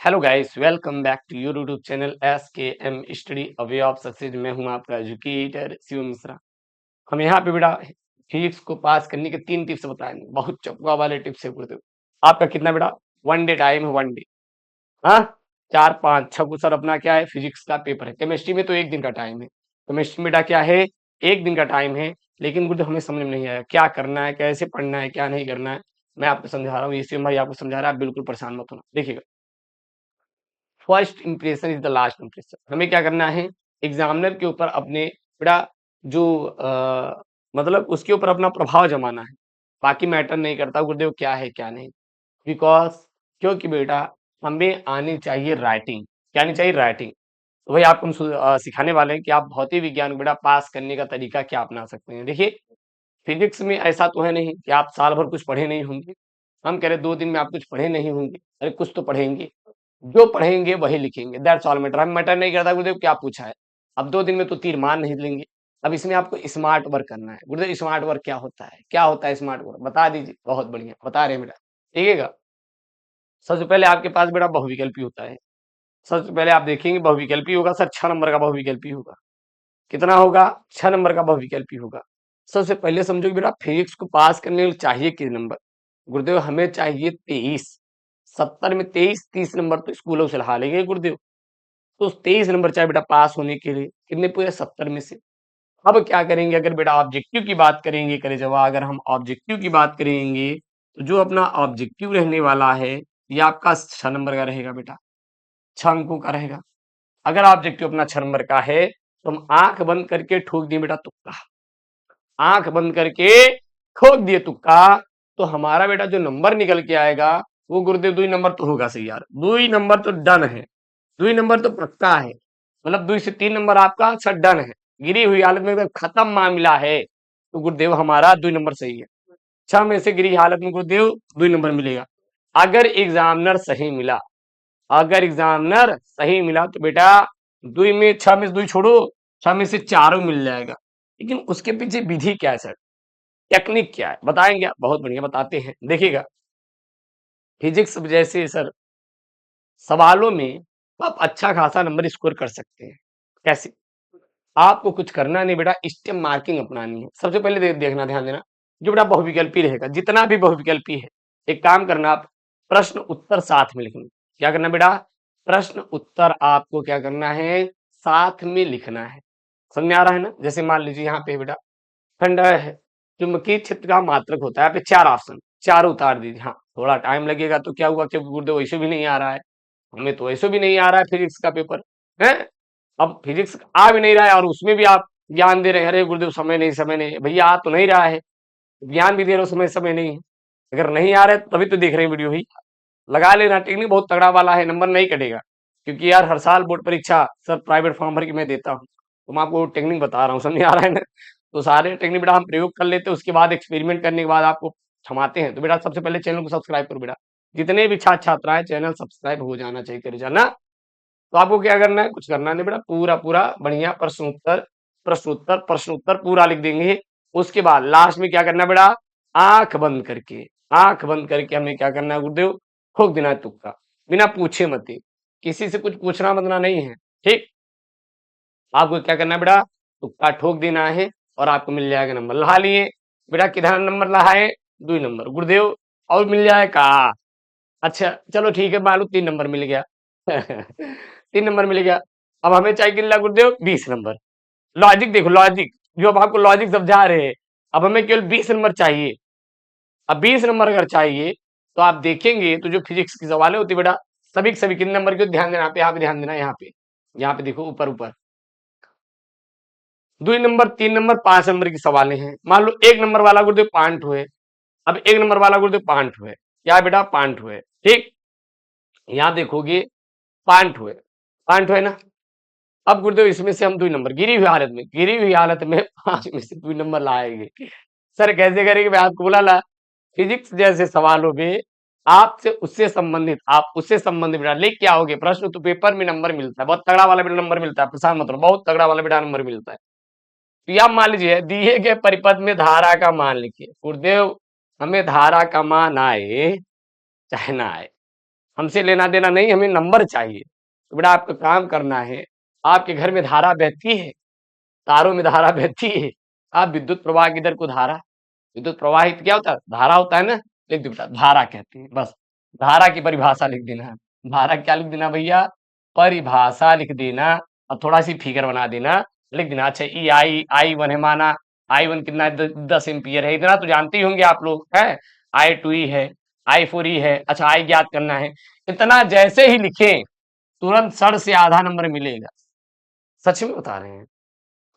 Hello guys, welcome back to your YouTube channel S K M study a way of success. मैं हूं आपका educator Shiv Mishra. हम यहाँ पे बेटा फिजिक्स को पास करने के 3 टिप्स बताएंगे। बहुत चौका वाले टिप्स है गुरुदेव। आपका कितना बेटा 1 डे टाइम है, 1 डे। हाँ, 4 5 6 को सर अपना क्या है, फिजिक्स का पेपर है। केमिस्ट्री में तो 1 दिन का टाइम है। केमिस्ट्री में बेटा क्या है, 1 दिन का टाइम है। लेकिन गुरुदेव हमें समझ में नहीं आया क्या करना है, कैसे पढ़ना है, क्या नहीं करना है। मैं आपको समझा रहा हूँ, ये शिव भाई आपको समझा रहा है, आप बिल्कुल परेशान मत होना। देखिएगा, first impression is the last impression. हमें क्या करना है, एग्जामिनर के ऊपर अपने बेटा जो मतलब उसके ऊपर अपना प्रभाव जमाना है। बाकी मैटर नहीं करता गुरुदेव क्या है क्या नहीं। बिकॉज क्योंकि बेटा हमें आनी चाहिए राइटिंग। क्या आनी चाहिए, राइटिंग। तो वही आपको हम सिखाने वाले हैं कि आप भौतिक विज्ञान को बेटा पास करने का तरीका क्या अपना सकते हैं। देखिए, फिजिक्स में ऐसा तो है नहीं कि आप साल भर कुछ पढ़े नहीं होंगे। हम कह रहे 2 दिन में आप कुछ पढ़े नहीं होंगे, अरे कुछ तो पढ़ेंगे। जो पढ़ेंगे वही लिखेंगे, दैट्स ऑल मैटर। हमें मैटर नहीं करता गुरुदेव क्या पूछा है। अब 2 दिन में तो तीर मार नहीं लेंगे। अब इसमें आपको स्मार्ट वर्क करना है। गुरुदेव स्मार्ट वर्क क्या होता है, क्या होता है स्मार्ट वर्क, बता दीजिए। बहुत बढ़िया बता रहे हैं बेटा, ठीक है। सबसे पहले आपके पास बेटा बहुविकल्पी होता है। सबसे पहले आप देखेंगे बहुविकल्पी होगा सर, 6 नंबर का बहुविकल्पी होगा। कितना होगा, 6 नंबर का बहुविकल्पी होगा। सबसे पहले समझो कि बेटा फिजिक्स को पास करने के लिए चाहिए कितने नंबर। गुरुदेव हमें चाहिए 23। 70 में 23, 30 नंबर तो स्कूलों से लगा लेंगे गुरुदेव। तो 23 नंबर चाहिए बेटा पास होने के लिए। कितने पूरे, 70 में से। अब क्या करेंगे, अगर बेटा ऑब्जेक्टिव की बात करेंगे, करे जवाब अगर हम ऑब्जेक्टिव की बात करेंगे तो जो अपना ऑब्जेक्टिव रहने वाला है ये आपका 6 नंबर का रहेगा बेटा, 6 अंकों का रहेगा। अगर ऑब्जेक्टिव अपना 6 नंबर का है तो हम आंख बंद करके ठोक दिए बेटा तुक्का। आंख बंद करके ठोक दिए तुक्का, तो हमारा बेटा जो नंबर निकल के आएगा वो गुरुदेव 2 नंबर तो होगा सही यार। 2 नंबर तो डन है, 2 नंबर तो पक्का है। मतलब 2 से 3 नंबर आपका सर डन है। गिरी हुई हालत में एकदम खत्म मामला है तो गुरुदेव हमारा 2 नंबर सही है। 6 में से गिरी हालत में गुरुदेव 2 नंबर मिलेगा। अगर एग्जामिनर सही मिला, अगर एग्जामिनर सही मिला तो बेटा 6 में से 2 छोड़ो, 6 में से 4 मिल जाएगा। लेकिन उसके पीछे विधि क्या है सर, टेक्निक क्या है, बताएंगे आप। बहुत बढ़िया बताते हैं। देखिएगा, फिजिक्स जैसे सर सवालों में आप अच्छा खासा नंबर स्कोर कर सकते हैं। कैसे, आपको कुछ करना नहीं बेटा, स्टेप मार्किंग अपनानी है। सबसे पहले देखना, ध्यान देना, जो बेटा बहुविकल्पी रहेगा, जितना भी बहुविकल्पी है, एक काम करना आप प्रश्न उत्तर साथ में लिखना। क्या करना बेटा, प्रश्न उत्तर आपको क्या करना है, साथ में लिखना है। समझ में आ रहा है ना। जैसे मान लीजिए यहाँ पे बेटा खंड है, चुंबकीय क्षेत्र का मात्रक होता है। यहाँ पे 4 ऑप्शन, चार उतार दीजिए। हाँ, थोड़ा टाइम लगेगा तो क्या हुआ, क्योंकि गुरुदेव वैसे भी नहीं आ रहा है, हमें तो वैसे भी नहीं आ रहा है फिजिक्स का पेपर है। अब फिजिक्स आ भी नहीं रहा है और उसमें भी आप ज्ञान दे रहे हैं, अरे गुरुदेव समय नहीं, समय नहीं। भैया आ तो नहीं रहा है, ज्ञान भी दे रहे हो, समय समय नहीं है। अगर नहीं आ रहा है तभी तो देख रहे हैं वीडियो ही। लगा लेना, टेक्निक बहुत तगड़ा वाला है, नंबर नहीं कटेगा। क्योंकि यार हर साल बोर्ड परीक्षा सर प्राइवेट फॉर्म भर के मैं देता हूँ, तो मैं आपको टेक्निक बता रहा हूँ, समझ आ रहा है ना। तो सारे टेक्निक बेटा हम प्रयोग कर लेते हैं, उसके बाद एक्सपेरिमेंट करने के बाद आपको थमाते हैं। तो बेटा सबसे पहले चैनल को सब्सक्राइब करो बेटा। जितने भी छात्र छात्राएं, चैनल सब्सक्राइब हो जाना चाहिए, कर जाना। तो आपको क्या करना है, कुछ करना नहीं बेटा, पूरा पूरा बढ़िया प्रश्न उत्तर प्रश्न उत्तर प्रश्न उत्तर पूरा लिख देंगे। उसके बाद लास्ट में क्या करना है बेटा, आंख बंद करके, आंख बंद करके हमें क्या करना है गुरुदेव, ठोक देना है तुक्का, बिना पूछे मत ही। किसी से कुछ पूछना मतना नहीं है, ठीक। आपको क्या करना है बेटा, तुक्का ठोक देना है और आपको मिल जाएगा नंबर। लहा लिए बेटा, किधर नंबर लहाए, 2 नंबर गुरुदेव। और मिल जाएगा, अच्छा चलो ठीक है, मान लो 3 नंबर मिल गया। 3 नंबर मिल गया। अब हमें चाहिए कितना गुरुदेव, 20 नंबर। लॉजिक देखो, लॉजिक जो अब आपको लॉजिक समझा रहे हैं। अब हमें केवल 20 नंबर चाहिए। अब 20 नंबर अगर चाहिए तो आप देखेंगे तो जो फिजिक्स की सवाल होती है बेटा, सभी के सभी कितने नंबर के, ध्यान देना, यहाँ पे ध्यान देना, यहाँ पे देखो ऊपर ऊपर 2 नंबर, 3 नंबर, 5 नंबर की सवालें हैं। मान लो 1 नंबर वाला गुरुदेव 5 हुए। अब 1 नंबर वाला गुरुदेव 5 हुए, क्या बेटा 5 हुए, ठीक। यहाँ देखोगे 5 हुए, 5 हुए ना। अब गुरुदेव इसमें से हम 2 नंबर गिरी हुई हालत में, गिरी हुई हालत में 5 में से 2 नंबर लाएंगे। सर कैसे करेंगे, मैं आपको बोला ला, फिजिक्स जैसे सवालों में आपसे उससे संबंधित, आप उससे संबंधित बेटा लेके क्या होगे प्रश्न, तो पेपर में नंबर मिलता है, बहुत तगड़ा वाला बेटा नंबर मिलता है, प्रशांत मतलब बहुत तगड़ा वाला बेटा नंबर मिलता है। तो या मान लीजिए दिए गए परिपथ में धारा का मान लिखिए। गुरुदेव हमें धारा का मान आए चाहे ना आए, हमसे लेना देना नहीं, हमें नंबर चाहिए। तो बेटा आपको काम करना है, आपके घर में धारा बहती है, तारों में धारा बहती है, आप विद्युत प्रवाह किधर को धारा, विद्युत प्रवाहित क्या होता है, धारा होता है ना, लिख दो बेटा धारा कहते हैं, बस धारा की परिभाषा लिख देना है। धारा क्या लिख देना भैया, परिभाषा लिख देना, और थोड़ा सी फिगर बना देना, लिख देना। अच्छा ई आई वन है, माना आई वन कितना है, 10 एम्पियर है, इतना तो जानते ही होंगे आप लोग है। आई टू ई है, आई फोर ई है, अच्छा आई ज्ञात करना है। इतना जैसे ही लिखें तुरंत सर से आधा नंबर मिलेगा, सच में बता रहे हैं।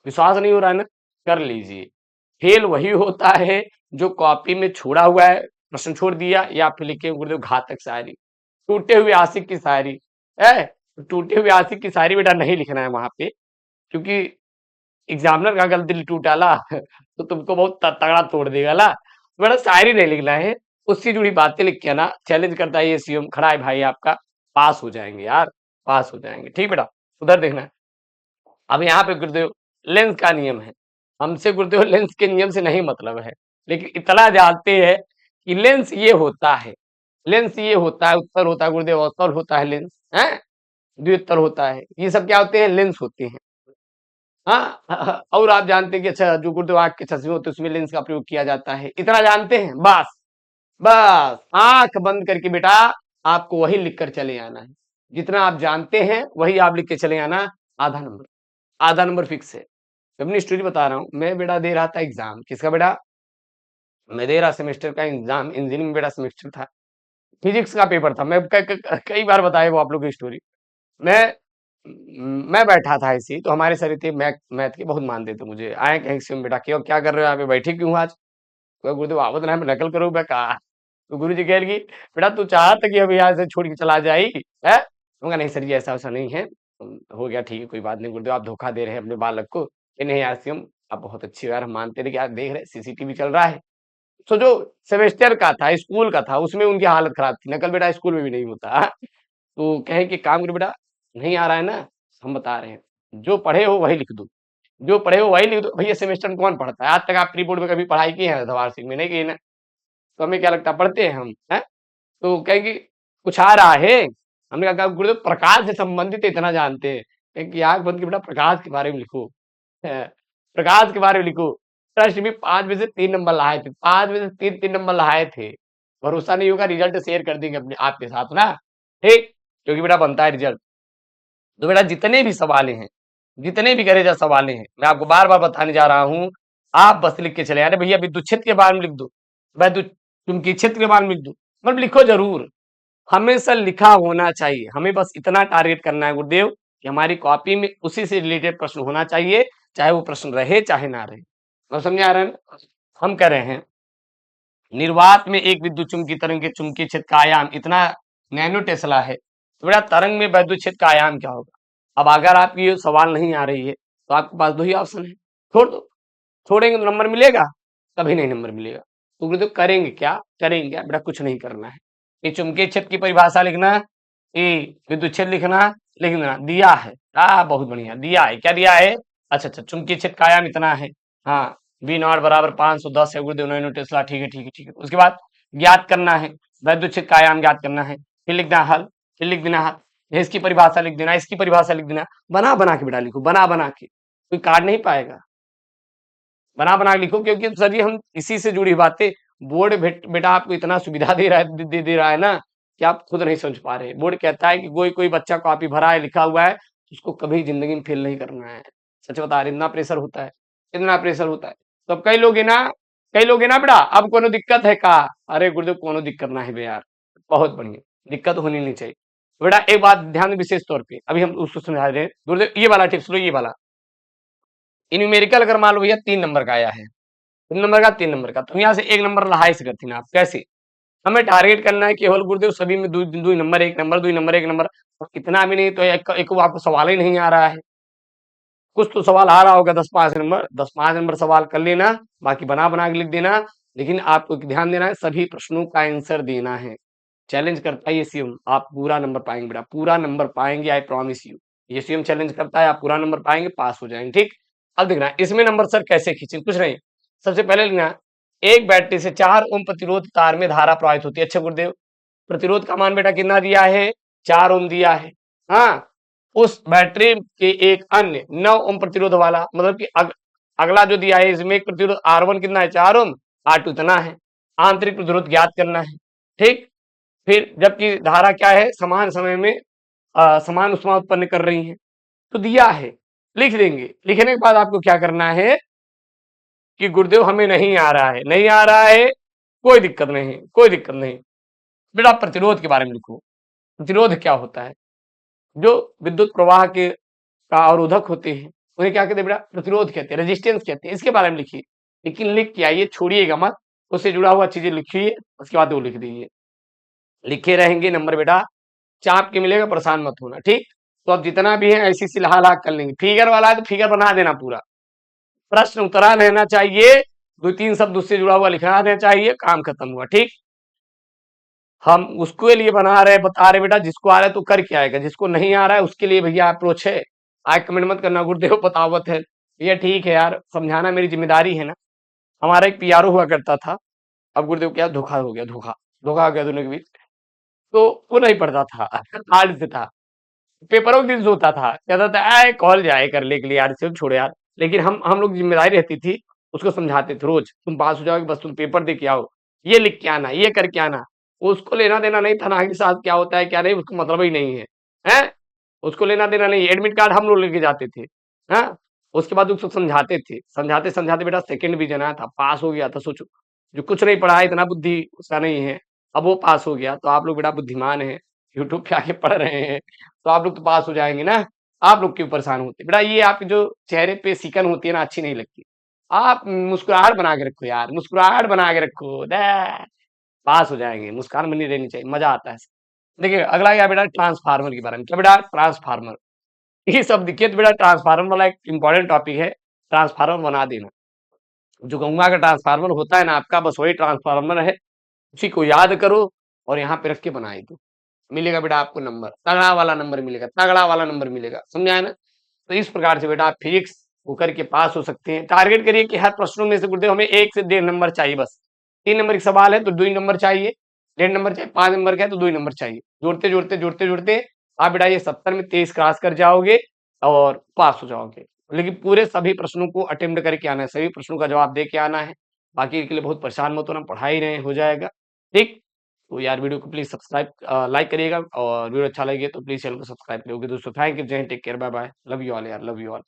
विश्वास नहीं हो रहा है ना, कर लीजिए। फेल वही होता है जो कॉपी में छोड़ा हुआ है, प्रश्न छोड़ दिया, या फिर लिखे गुरुदेव घातक शायरी, टूटे हुए आशिक की शायरी है। टूटे हुए आशिक की शायरी बेटा नहीं लिखना है वहां पे, क्योंकि एग्जामिनर का अगर दिल टूटा ला तो तुमको बहुत तगड़ा तोड़ देगा ला। तो बेटा शायरी नहीं लिखना है, उससे जुड़ी बातें लिख के ना, चैलेंज करता है ये सीएम खड़ा है भाई आपका, पास हो जाएंगे यार, पास हो जाएंगे। ठीक बेटा, उधर देखना है। अब यहाँ पे गुरुदेव लेंस का नियम है, हमसे गुरुदेव लेंस के नियम से नहीं मतलब है, लेकिन इतना जानते हैं कि लेंस ये होता है, लेंस ये होता है, उत्तर होता है गुरुदेव, अवतल होता है लेंस है, द्विउत्तर होता है, ये सब क्या होते हैं, लेंस होते हैं। हाँ और आप जानते हैं कि अच्छा जो गुरुदेव आंख के चश्मे होते हैं उसमें लेंस का प्रयोग किया जाता है, इतना जानते हैं बस। बस आंख बंद करके बेटा आपको वही लिख कर चले आना है, जितना आप जानते हैं वही आप लिख के चले आना। आधा नंबर, आधा नंबर फिक्स है। मैं अपनी स्टोरी बता रहा हूँ, मैं बेटा दे रहा था एग्जाम, किसका बेटा, मैं दे रहा सेमेस्टर का एग्जाम, इंजीनियरिंग बेटा सेमेस्टर था, फिजिक्स का पेपर था। मैं कई बार बताया वो आप लोग की स्टोरी। मैं मैं बैठा था ऐसे ही, तो हमारे सर थे मैथ मैथ के, बहुत मानते थे मुझे, आए कहीं से, बेटा क्यों क्या कर रहे हो यहाँ पे, बैठे क्यों आज, तो गुरुदेव आवत ना मैं नकल करूँ, मैं कहा। तो गुरु जी कह रही बेटा तू चाहता कि अभी यहाँ से छोड़ के चला जाए है, मैं नहीं सर जी ऐसा वैसा नहीं है, हो गया ठीक है कोई बात नहीं गुरुदेव, आप धोखा दे रहे हैं अपने बालक को। कि नहीं यार सीएम आप बहुत अच्छी यार, हम मानते थे कि यार देख रहे सीसीटीवी चल रहा है। तो जो सेमेस्टर का था, स्कूल का था, उसमें उनकी हालत खराब थी, नकल बेटा स्कूल में भी नहीं होता। तो कहे कि काम करो बेटा, नहीं आ रहा है ना, हम बता रहे हैं, जो पढ़े हो वही लिख दो, जो पढ़े हो वही लिख दो। भैया सेमेस्टर में कौन पढ़ता है, आज तक आप प्री बोर्ड में कभी पढ़ाई की है धवार सिंह में, नहीं की ना, तो हमें क्या लगता है पढ़ते हैं हम हैं। तो कहेंगे कुछ आ रहा है, हमने कहा गुरुदेव प्रकाश से संबंधित इतना जानते हैं, कहें कि आंख बंद के बेटा प्रकाश के बारे में लिखो, प्रकाश के बारे में लिखो। ट्रस्ट भी 5 में से 3 नंबर लाए थे, 5 में से 3 नंबर लाए थे। भरोसा नहीं होगा रिजल्ट शेयर कर देंगे अपने आपके साथ ना, ठीक, क्योंकि बेटा बनता है रिजल्ट। तो बेटा जितने भी सवाल हैं, जितने भी करे जा सवाल हैं, मैं आपको बार बार बताने जा रहा हूँ, आप बस लिख के चले अरे भैया विद्युत क्षेत्र के बारे में लिख दो, विद्युत चुंबकीय क्षेत्र के बारे में लिख दो, मतलब लिखो जरूर, हमेशा लिखा होना चाहिए। हमें बस इतना टारगेट करना है गुरुदेव कि हमारी कॉपी में उसी से रिलेटेड प्रश्न होना चाहिए, चाहे वो प्रश्न रहे चाहे ना रहे। और समझ आ रहा है ना? हम कह रहे हैं निर्वात में एक विद्युत चुंबकीय तरंग के चुंबकीय क्षेत्र का आयाम इतना नैनो टेस्ला है, तो बेटा तरंग में विद्युत क्षेत्र का आयाम क्या होगा। अब अगर आपकी ये सवाल नहीं आ रही है तो आपके पास दो ही ऑप्शन है, छोड़ दो, छोड़ेंगे तो नंबर मिलेगा, कभी नहीं नंबर मिलेगा। तो गुरुदेव करेंगे क्या, करेंगे क्या बेटा, कुछ नहीं करना है। ये चुंबकीय क्षेत्र की परिभाषा लिखना, ये विद्युत क्षेत्र लिखना, लिख देना, दिया है बहुत बढ़िया दिया है, क्या दिया है, अच्छा अच्छा चुंबकीय क्षेत्र का आयाम इतना है, हाँ बी नॉट बराबर 510 है गुरुदेव नैनो टेस्ला, ठीक है ठीक है ठीक है। उसके बाद ज्ञात करना है, वैद्युत क्षेत्र का आयाम ज्ञात करना है, फिर लिखना हल, फिर लिख देना हल, इसकी परिभाषा लिख देना, इसकी परिभाषा लिख देना, बना बना के बेटा लिखो, बना बना के, कोई काट नहीं पाएगा, बना बना के लिखो, क्योंकि सर जी हम इसी से जुड़ी बातें, बोर्ड बेटा आपको इतना सुविधा दे रहा है, दे रहा है ना कि आप खुद नहीं समझ पा रहे। बोर्ड कहता है कि कोई कोई बच्चा कॉपी भरा है लिखा हुआ है, उसको कभी जिंदगी में फेल नहीं करना है। सच बता रहे, इतना प्रेशर होता है, इतना प्रेशर होता है। तो अब कई लोग है ना, कई लोग है ना बेटा, अब कोनो दिक्कत है का, अरे गुरुदेव कोनो दिक्कत ना है बे यार, बहुत बढ़िया, दिक्कत होनी नहीं चाहिए। बेटा एक बात ध्यान विशेष तौर पे अभी हम उसको समझा रहे हैं गुरुदेव, ये वाला टिप्स लो, ये वाला न्यूमेरिकल अगर मान लो भैया 3 नंबर का आया है, 3 नंबर का 3 नंबर का, तो यहाँ से 1 नंबर लहाई से करती ना आप, कैसे, हमें टारगेट करना है केवल गुरुदेव सभी में 2 नंबर 1 नंबर 2 नंबर 1 नंबर, इतना भी नहीं तो एक आपको सवाल ही नहीं आ रहा है, कुछ तो सवाल आ रहा होगा 10-5 नंबर, 10-5 नंबर सवाल कर लेना, बाकी बना बना के लिख देना। लेकिन आपको ध्यान देना है सभी प्रश्नों का आंसर देना है। चैलेंज करता है ये सीएम, आप पूरा नंबर पाएंगे बेटा, पूरा नंबर पाएंगे, आई प्रॉमिस यू। ये सीएम चैलेंज करता है, आप पूरा नंबर पाएंगे, पास हो जाएंगे, ठीक। अब देखना इसमें नंबर सर कैसे खींचे, कुछ नहीं, सबसे पहले लिखना एक बैटरी से 4 ओम प्रतिरोध तार में धारा प्रवाहित होती है। अच्छा गुरुदेव प्रतिरोध का मान बेटा कितना दिया है, 4 ओम दिया है। हाँ, उस बैटरी के एक अन्य 9 ओम प्रतिरोध वाला, मतलब कि अगला जो दिया है इसमें एक प्रतिरोध R1 कितना है, 4 ओम, R2 इतना है। आंतरिक प्रतिरोध ज्ञात करना है। ठीक, फिर जबकि धारा क्या है, समान समय में समान ऊष्मा उत्पन्न कर रही है, तो दिया है, लिख देंगे। लिखने के बाद आपको क्या करना है कि गुरुदेव हमें नहीं आ रहा है, नहीं आ रहा है, कोई दिक्कत नहीं, कोई दिक्कत नहीं। बेटा प्रतिरोध के बारे में लिखो। प्रतिरोध क्या होता है, जो विद्युत प्रवाह के का अवरोधक होते हैं उन्हें क्या कहते हैं बेटा, प्रतिरोध कहते हैं, रेजिस्टेंस कहते हैं। इसके बारे में लिखिए, लेकिन लिख के आइए, छोड़िएगा मत, उससे जुड़ा हुआ चीजें लिखिए, उसके बाद वो लिख दीजिए। लिखे रहेंगे नंबर बेटा चाप के मिलेगा, परेशान मत होना। ठीक, तो अब जितना भी है ऐसी सी लहा कर लेंगे। फिगर वाला है तो फिगर बना देना पूरा, प्रश्न उतरा रहना चाहिए, 2-3 शब्द उससे जुड़ा हुआ लिखना देना चाहिए, काम खत्म हुआ। ठीक, हम उसके लिए बना रहे, बता रहे बेटा, जिसको आ रहा है तो कर क्या आएगा, जिसको नहीं आ रहा है उसके लिए भैया अप्रोच है। आए कमेंट मत करना गुरुदेव बतावत है, भैया ठीक है यार, समझाना मेरी जिम्मेदारी है ना। हमारा एक पीआरओ हुआ करता था, अब गुरुदेव क्या धोखा हो गया, धोखा धोखा हो गया दोनों के बीच। तो वो नहीं पढ़ता था, हार्ड से था, पेपरों के दिन सोता था, कहता था आए कॉल जाए कर ले के लिए यार, सिर्फ छोड़ो यार। लेकिन हम लोग जिम्मेदारी रहती थी, उसको समझाते थे रोज, तुम पास हो जाओगे, बस तुम पेपर दे के आओ, ये लिख के आना, ये करके आना। उसको लेना देना नहीं था ना के साथ क्या होता है क्या नहीं, उसको मतलब ही नहीं है, हैं? उसको लेना देना नहीं। एडमिट कार्ड हम लोग लेके जाते थे, हाँ, उसके बाद उसको समझाते थे, समझाते समझाते बेटा सेकंड डिवीजन आया था, पास हो गया था। सोचो, जो कुछ नहीं पढ़ा है, इतना बुद्धि उसका नहीं है, अब वो पास हो गया। तो आप लोग बेटा बुद्धिमान है, यूट्यूब पे आके पढ़ रहे हैं, तो आप लोग तो पास हो जाएंगे ना। आप लोग क्यों परेशान होते बेटा, ये आपके जो चेहरे पे सिकन होती है ना, अच्छी नहीं लगती। आप मुस्कुराहट बना के रखो यार, मुस्कुराहट बना के रखो, पास हो जाएंगे, मुस्कान बनी रहनी चाहिए, मजा आता है। देखिए अगला क्या बेटा, ट्रांसफार्मर के बारे में। क्या बेटा, ट्रांसफार्मर, ये सब देखिए तो बेटा ट्रांसफार्मर वाला एक इंपॉर्टेंट टॉपिक है, ट्रांसफार्मर बना देना। जो गंगा का ट्रांसफार्मर होता है ना आपका, बस वही ट्रांसफार्मर है, उसी को याद करो और यहाँ पे रख के बनाए दो, मिलेगा बेटा आपको नंबर, तगड़ा वाला नंबर मिलेगा, तगड़ा वाला नंबर मिलेगा, समझा है ना। तो इस प्रकार से बेटा आप फिजिक्स को करके पास हो सकते हैं। टारगेट करिए कि हर प्रश्नों में से गुरुदेव हमें 1 से 1.5 नंबर चाहिए, बस 3 नंबर की सवाल है तो 2 ही नंबर चाहिए, 1.5 नंबर चाहिए, 5 नंबर का है तो 2 ही नंबर चाहिए। जोड़ते जोड़ते जोड़ते जोड़ते आप बेटा ये 70 में 23 क्रॉस कर जाओगे और पास हो जाओगे। लेकिन पूरे सभी प्रश्नों को अटेम्प्ट करके आना है, सभी प्रश्नों का जवाब दे के आना है। बाकी के लिए बहुत परेशान मत होना, पढ़ा ही रहे हैं, हो जाएगा। ठीक, तो यार वीडियो को प्लीज सब्सक्राइब लाइक करिएगा, और वीडियो अच्छा लगे तो प्लीज चैनल को सब्सक्राइब करिएगा। दोस्तों thank you, Jai Hind, take care, bye bye, love you all यार, लव यू ऑल।